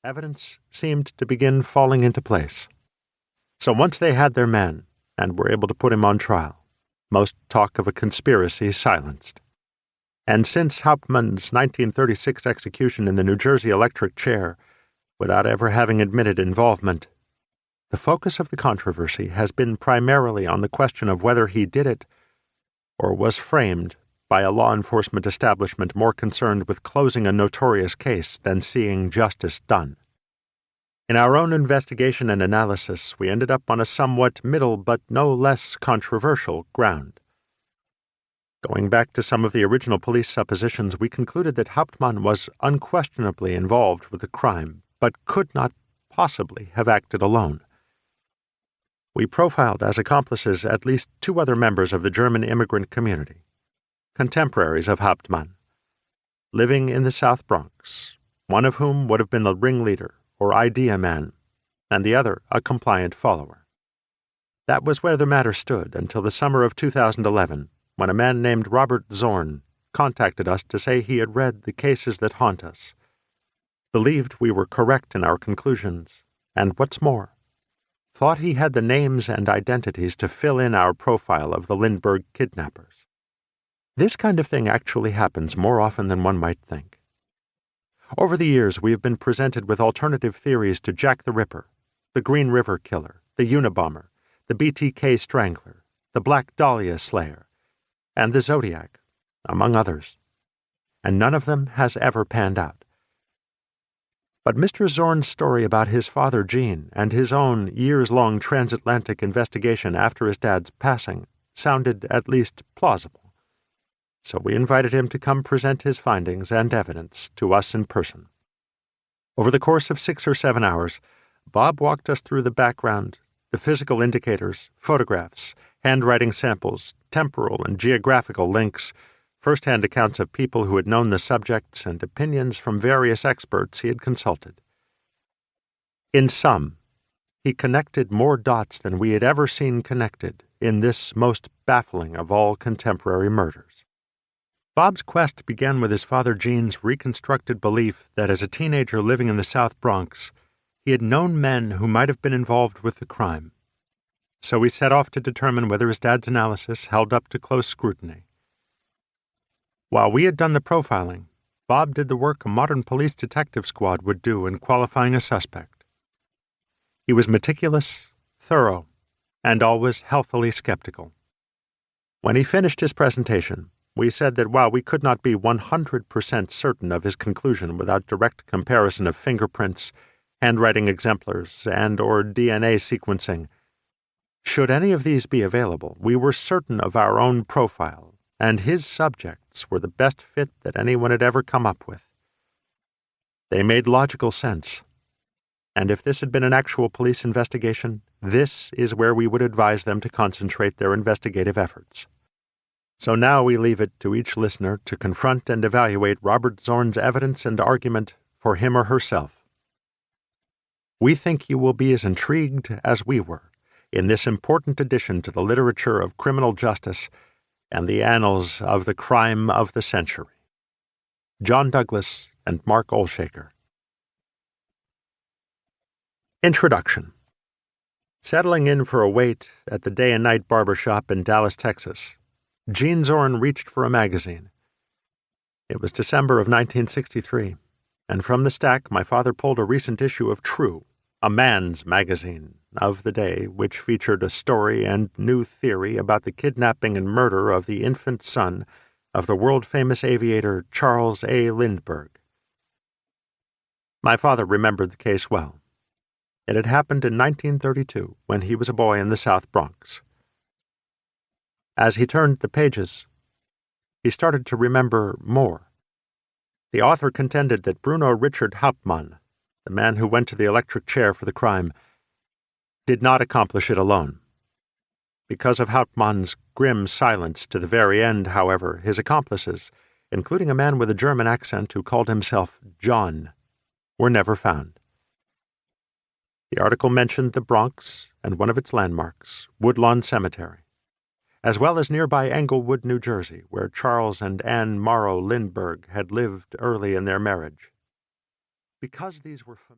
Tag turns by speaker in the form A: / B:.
A: Evidence seemed to begin falling into place. So once they had their man and were able to put him on trial, most talk of a conspiracy silenced. And since Hauptmann's 1936 execution in the New Jersey electric chair, without ever having admitted involvement, the focus of the controversy has been primarily on the question of whether he did it or was framed by a law enforcement establishment more concerned with closing a notorious case than seeing justice done. In our own investigation and analysis, we ended up on a somewhat middle but no less controversial ground. Going back to some of the original police suppositions, we concluded that Hauptmann was unquestionably involved with the crime, but could not possibly have acted alone. We profiled as accomplices at least two other members of the German immigrant community, contemporaries of Hauptmann, living in the South Bronx, one of whom would have been the ringleader or idea man, and the other a compliant follower. That was where the matter stood until the summer of 2011, when a man named Robert Zorn contacted us to say he had read The Cases That Haunt Us, believed we were correct in our conclusions, and what's more, thought he had the names and identities to fill in our profile of the Lindbergh kidnappers. This kind of thing actually happens more often than one might think. Over the years, we have been presented with alternative theories to Jack the Ripper, the Green River Killer, the Unabomber, the BTK Strangler, the Black Dahlia Slayer, and the Zodiac, among others, and none of them has ever panned out. But Mr. Zorn's story about his father Gene and his own years-long transatlantic investigation after his dad's passing sounded at least plausible. So we invited him to come present his findings and evidence to us in person. Over the course of 6 or 7 hours, Bob walked us through the background, the physical indicators, photographs, handwriting samples, temporal and geographical links, first-hand accounts of people who had known the subjects, and opinions from various experts he had consulted. In sum, he connected more dots than we had ever seen connected in this most baffling of all contemporary murders. Bob's quest began with his father Gene's reconstructed belief that as a teenager living in the South Bronx, he had known men who might have been involved with the crime. So he set off to determine whether his dad's analysis held up to close scrutiny. While we had done the profiling, Bob did the work a modern police detective squad would do in qualifying a suspect. He was meticulous, thorough, and always healthily skeptical. When he finished his presentation, we said that while we could not be 100% certain of his conclusion without direct comparison of fingerprints, handwriting exemplars, and/or DNA sequencing, should any of these be available, we were certain of our own profile, and his subjects were the best fit that anyone had ever come up with. They made logical sense, and if this had been an actual police investigation, this is where we would advise them to concentrate their investigative efforts. So now we leave it to each listener to confront and evaluate Robert Zorn's evidence and argument for him or herself. We think you will be as intrigued as we were in this important addition to the literature of criminal justice and the annals of the crime of the century. John Douglas and Mark Olshaker. Introduction. Settling in for a wait at the Day and Night Barber Shop in Dallas, Texas, Gene Zorn reached for a magazine. It was December of 1963, and from the stack my father pulled a recent issue of True, a man's magazine of the day, which featured a story and new theory about the kidnapping and murder of the infant son of the world-famous aviator Charles A. Lindbergh. My father remembered the case well. It had happened in 1932, when he was a boy in the South Bronx. As he turned the pages, he started to remember more. The author contended that Bruno Richard Hauptmann, the man who went to the electric chair for the crime, did not accomplish it alone. Because of Hauptmann's grim silence to the very end, however, his accomplices, including a man with a German accent who called himself John, were never found. The article mentioned the Bronx and one of its landmarks, Woodlawn Cemetery, as well as nearby Englewood, New Jersey, where Charles and Anne Morrow Lindbergh had lived early in their marriage. Because these were